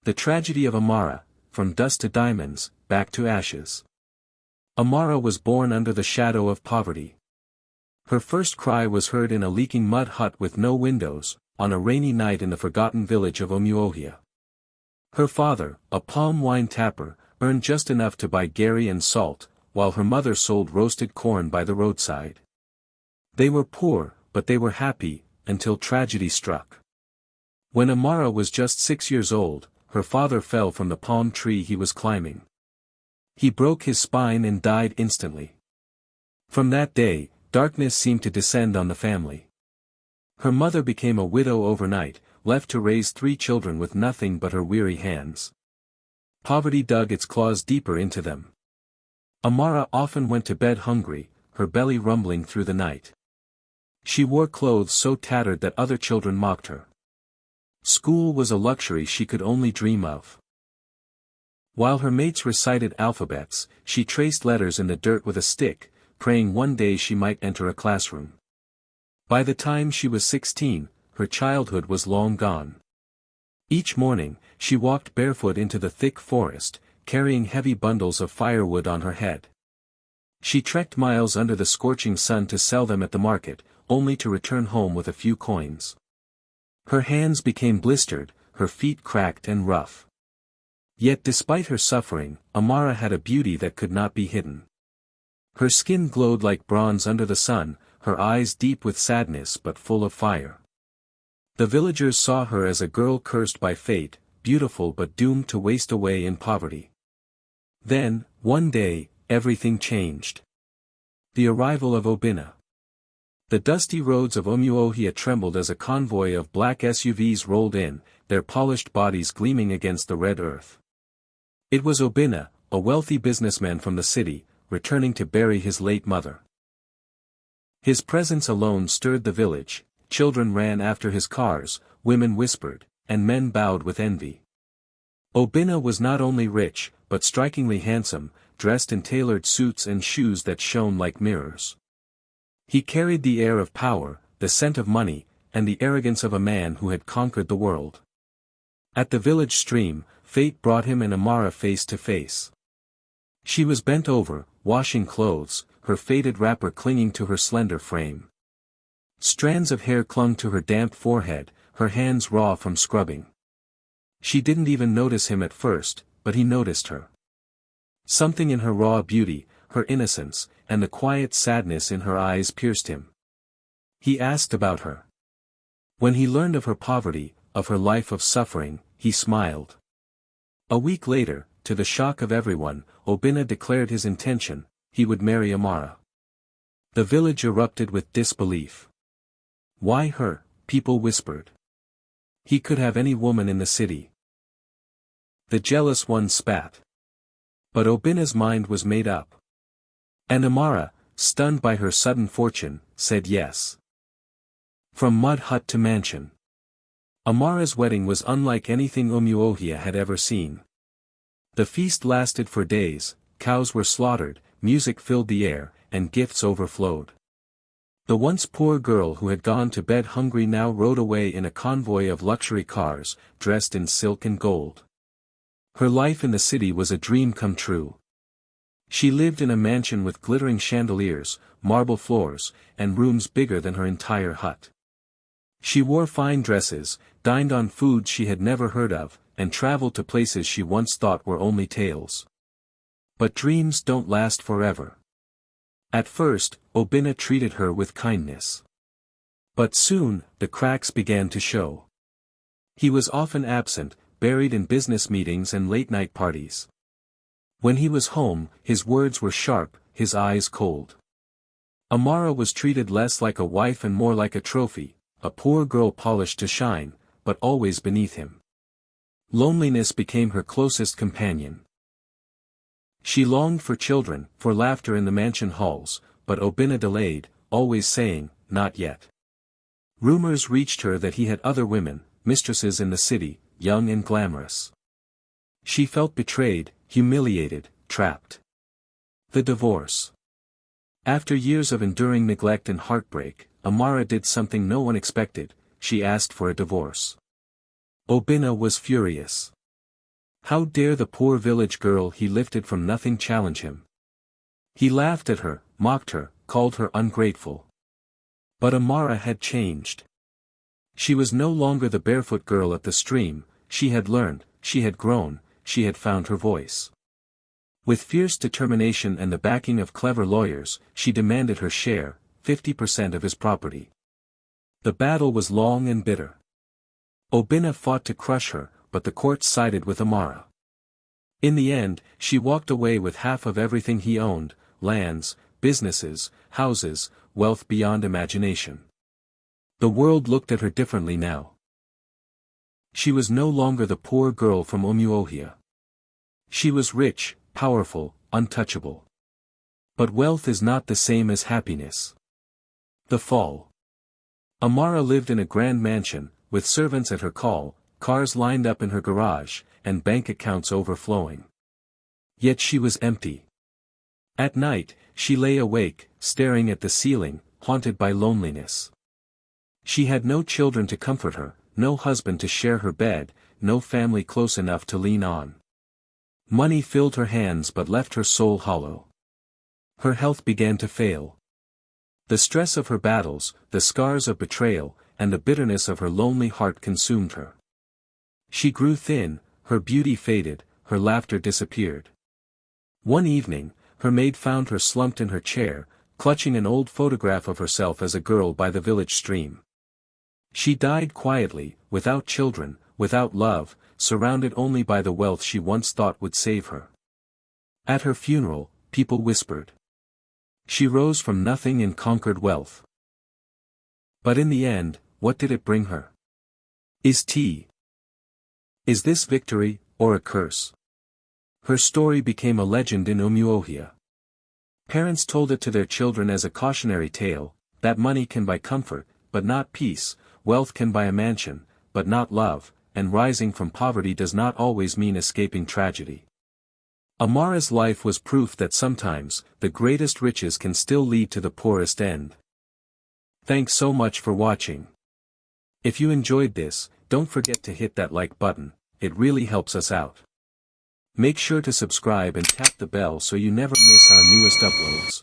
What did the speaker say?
The tragedy of Amara, from dust to diamonds, back to ashes. Amara was born under the shadow of poverty. Her first cry was heard in a leaking mud hut with no windows, on a rainy night in the forgotten village of Omuohia. Her father, a palm wine tapper, earned just enough to buy gari and salt, while her mother sold roasted corn by the roadside. They were poor, but they were happy, until tragedy struck. When Amara was just 6 years old, her father fell from the palm tree he was climbing. He broke his spine and died instantly. From that day, darkness seemed to descend on the family. Her mother became a widow overnight, left to raise 3 children with nothing but her weary hands. Poverty dug its claws deeper into them. Amara often went to bed hungry, her belly rumbling through the night. She wore clothes so tattered that other children mocked her. School was a luxury she could only dream of. While her mates recited alphabets, she traced letters in the dirt with a stick, praying one day she might enter a classroom. By the time she was 16, her childhood was long gone. Each morning, she walked barefoot into the thick forest, carrying heavy bundles of firewood on her head. She trekked miles under the scorching sun to sell them at the market, only to return home with a few coins. Her hands became blistered, her feet cracked and rough. Yet despite her suffering, Amara had a beauty that could not be hidden. Her skin glowed like bronze under the sun, her eyes deep with sadness but full of fire. The villagers saw her as a girl cursed by fate, beautiful but doomed to waste away in poverty. Then, one day, everything changed. The arrival of Obinna. The dusty roads of Omuohia trembled as a convoy of black SUVs rolled in, their polished bodies gleaming against the red earth. It was Obinna, a wealthy businessman from the city, returning to bury his late mother. His presence alone stirred the village, children ran after his cars, women whispered, and men bowed with envy. Obinna was not only rich, but strikingly handsome, dressed in tailored suits and shoes that shone like mirrors. He carried the air of power, the scent of money, and the arrogance of a man who had conquered the world. At the village stream, fate brought him and Amara face to face. She was bent over, washing clothes, her faded wrapper clinging to her slender frame. Strands of hair clung to her damp forehead, her hands raw from scrubbing. She didn't even notice him at first, but he noticed her. Something in her raw beauty, her innocence, and the quiet sadness in her eyes pierced him. He asked about her. When he learned of her poverty, of her life of suffering, he smiled. A week later, to the shock of everyone, Obinna declared his intention: he would marry Amara. The village erupted with disbelief. Why her? People whispered. He could have any woman in the city. The jealous one spat. But Obinna's mind was made up. And Amara, stunned by her sudden fortune, said yes. From mud hut to mansion. Amara's wedding was unlike anything Omuohia had ever seen. The feast lasted for days, cows were slaughtered, music filled the air, and gifts overflowed. The once poor girl who had gone to bed hungry now rode away in a convoy of luxury cars, dressed in silk and gold. Her life in the city was a dream come true. She lived in a mansion with glittering chandeliers, marble floors, and rooms bigger than her entire hut. She wore fine dresses, dined on foods she had never heard of, and traveled to places she once thought were only tales. But dreams don't last forever. At first, Obinna treated her with kindness. But soon, the cracks began to show. He was often absent, buried in business meetings and late-night parties. When he was home, his words were sharp, his eyes cold. Amara was treated less like a wife and more like a trophy, a poor girl polished to shine, but always beneath him. Loneliness became her closest companion. She longed for children, for laughter in the mansion halls, but Obinna delayed, always saying, "Not yet." Rumors reached her that he had other women, mistresses in the city, young and glamorous. She felt betrayed, humiliated, trapped. The divorce. After years of enduring neglect and heartbreak, Amara did something no one expected: she asked for a divorce. Obinna was furious. How dare the poor village girl he lifted from nothing challenge him? He laughed at her, mocked her, called her ungrateful. But Amara had changed. She was no longer the barefoot girl at the stream, she had learned, she had grown, she had found her voice. With fierce determination and the backing of clever lawyers, she demanded her share, 50% of his property. The battle was long and bitter. Obinna fought to crush her, but the court sided with Amara. In the end, she walked away with half of everything he owned, lands, businesses, houses, wealth beyond imagination. The world looked at her differently now. She was no longer the poor girl from Umuohia. She was rich, powerful, untouchable. But wealth is not the same as happiness. The fall. Amara lived in a grand mansion, with servants at her call, cars lined up in her garage, and bank accounts overflowing. Yet she was empty. At night, she lay awake, staring at the ceiling, haunted by loneliness. She had no children to comfort her, no husband to share her bed, no family close enough to lean on. Money filled her hands but left her soul hollow. Her health began to fail. The stress of her battles, the scars of betrayal, and the bitterness of her lonely heart consumed her. She grew thin, her beauty faded, her laughter disappeared. One evening, her maid found her slumped in her chair, clutching an old photograph of herself as a girl by the village stream. She died quietly, without children, without love, surrounded only by the wealth she once thought would save her. At her funeral, people whispered. She rose from nothing and conquered wealth. But in the end, what did it bring her? Is this victory, or a curse? Her story became a legend in Umuohia. Parents told it to their children as a cautionary tale, that money can buy comfort, but not peace, wealth can buy a mansion, but not love, and rising from poverty does not always mean escaping tragedy. Amara's life was proof that sometimes, the greatest riches can still lead to the poorest end. Thanks so much for watching. If you enjoyed this, don't forget to hit that like button, it really helps us out. Make sure to subscribe and tap the bell so you never miss our newest uploads.